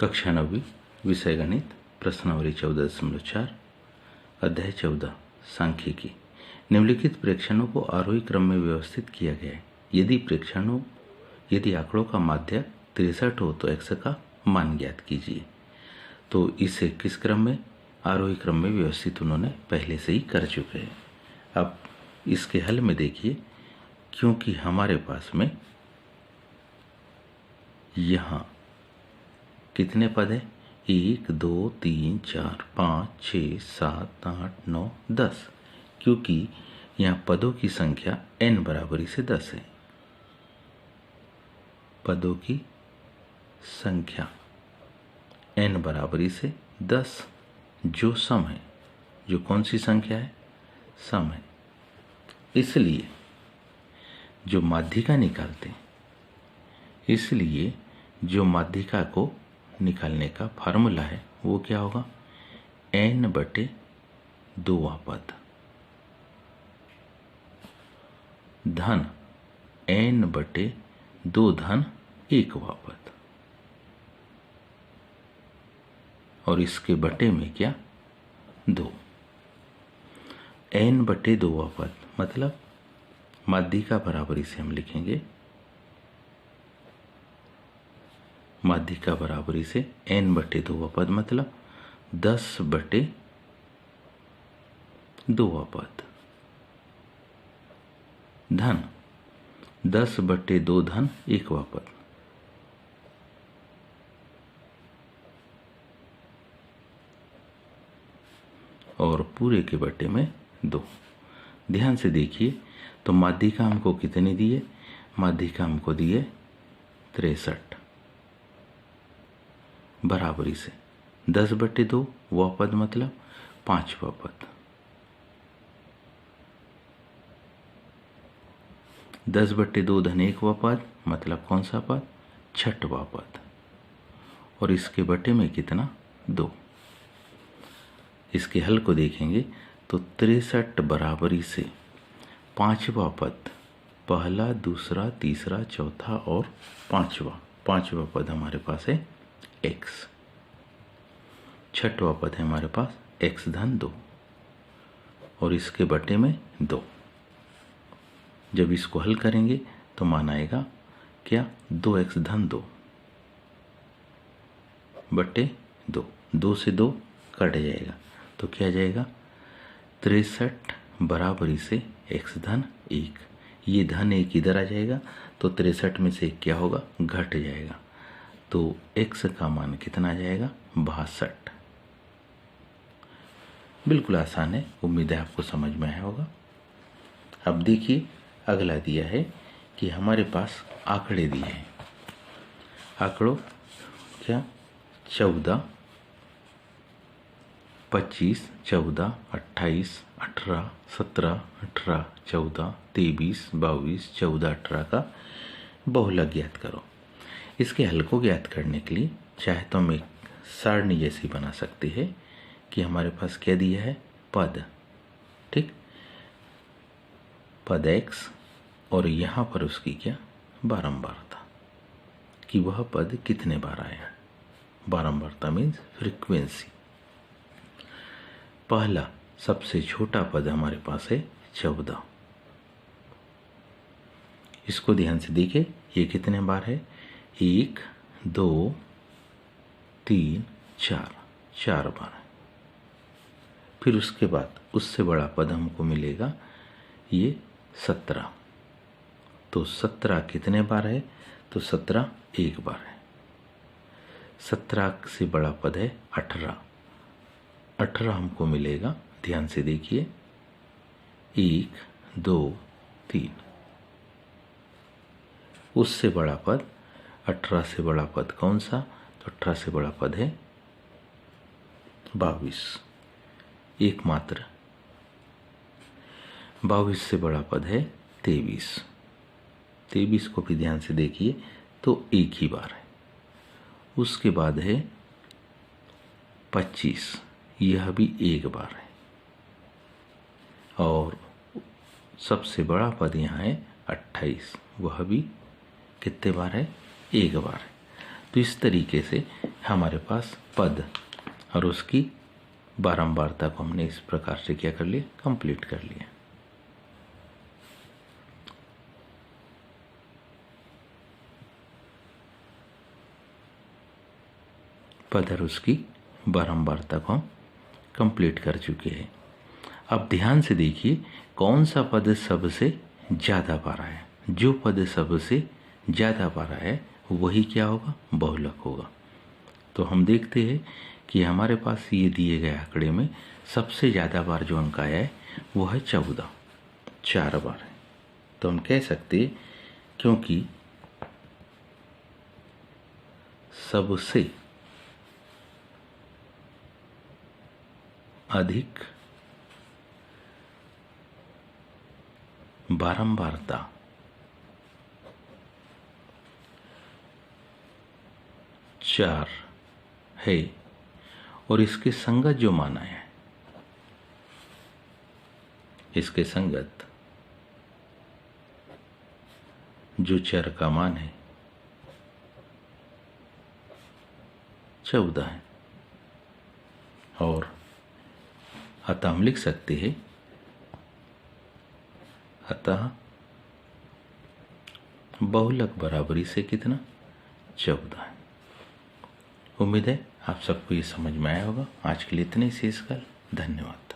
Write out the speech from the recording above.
कक्षा 9वीं विषय गणित प्रश्नावली 14.4 अध्याय 14 सांख्यिकी। निम्नलिखित प्रेक्षणों को आरोही क्रम में व्यवस्थित किया गया है। यदि आंकड़ों का माध्य 63 हो तो x का मान ज्ञात कीजिए। तो इसे किस क्रम में? आरोही क्रम में व्यवस्थित उन्होंने पहले से ही कर चुके हैं। अब इसके हल में देखिए, क्योंकि हमारे पास में यहाँ कितने पद है? 1 2 3 4 5 6 7 8 9 10। क्योंकि यहाँ पदों की संख्या n बराबरी से 10 है। पदों की संख्या n बराबरी से 10 जो सम है। जो कौन सी संख्या है? सम है। इसलिए जो माध्यिका निकालते हैं, इसलिए जो माध्यिका को निकालने का फार्मूला है वो क्या होगा? n/2 पद धन n/2 धन 1 पद, और इसके बटे में क्या? 2। n/2 पद मतलब माध्यिका बराबरी से हम लिखेंगे, माध्यिका बराबरी से n/2 पद मतलब 10/2 पद धन 10/2 धन 1 पद। और पूरे के बटे में 2। ध्यान से देखिए, तो माध्यिका हमको कितनी दिए? माध्यिका हमको दिए 63 बराबरी से 10/2 वह पद मतलब 5वां पद। 10/2 धन 1 पद मतलब कौन सा पद? 6वां पद। और इसके बटे में कितना? 2। इसके हल को देखेंगे तो 63 बराबरी से 5वां पद, पहला दूसरा तीसरा चौथा और 5वां पद हमारे पास है x। 6वां पद है हमारे पास x धन 2 और इसके बटे में 2। जब इसको हल करेंगे तो मान आएगा क्या? 2x धन 2 बटे 2। 2 से 2 कट जाएगा तो क्या जाएगा? 63 बराबरी से x धन 1। ये धन 1 इधर आ जाएगा तो 63 में से 1 क्या होगा? घट जाएगा। तो x का मान कितना आ जाएगा? 62। बिल्कुल आसान है, उम्मीद है आपको समझ में आया होगा। अब देखिए, अगला दिया है कि हमारे पास आंकड़े दिए हैं। आंकड़ों क्या? 14 25 14 28 18 17 18 14 23 22 14 18 का बहुलक ज्ञात करो। इसके हल को ज्ञात करने के लिए चाहे तो हम एक सारणी जैसी बना सकते हैं कि हमारे पास क्या दिया है? पद, ठीक, पद x और यहाँ पर उसकी क्या? बारंबारता, कि वह पद कितने बार आया। बारंबारता मीन्स फ्रीक्वेंसी। पहला सबसे छोटा पद हमारे पास है 14। इसको ध्यान से देखिए, ये कितने बार है? 1 2 3 4, 4 बार है। फिर उसके बाद उससे बड़ा पद हमको मिलेगा ये 17। तो 17 कितने बार है? तो 17 1 बार है। 17 से बड़ा पद है 18। 18 हमको मिलेगा, ध्यान से देखिए, 1 2 3। उससे बड़ा पद 18 से बड़ा पद कौन सा? तो 18 से बड़ा पद है 22, एकमात्र। 22 से बड़ा पद है 23। 23 को भी ध्यान से देखिए तो 1 ही बार है। उसके बाद है 25, यह भी 1 बार है। और सबसे बड़ा पद यहाँ है 28, वह भी कितने बार है? 1 बार है। तो इस तरीके से हमारे पास पद और उसकी बारंबारता को हमने इस प्रकार से क्या कर लिया, कंप्लीट कर लिया। पद और उसकी बारंबारता को हम कंप्लीट कर चुके हैं। अब ध्यान से देखिए कौन सा पद सबसे ज़्यादा बार है। जो पद सबसे ज़्यादा बार है वही क्या होगा, बहुलक होगा। तो हम देखते हैं कि हमारे पास ये दिए गए आंकड़े में सबसे ज़्यादा बार जो अंक आया है वो है 14, 4 बार है। तो हम कह सकते हैं क्योंकि सबसे अधिक बारंबारता 4 है और इसके संगत जो माना है, इसके संगत जो चर का मान है 14 है। और अतः हम लिख सकते हैं अतः बहुलक बराबरी से कितना, 14 है। उम्मीद है आप सबको ये समझ में आया होगा। आज के लिए इतने ही शेष कल। धन्यवाद।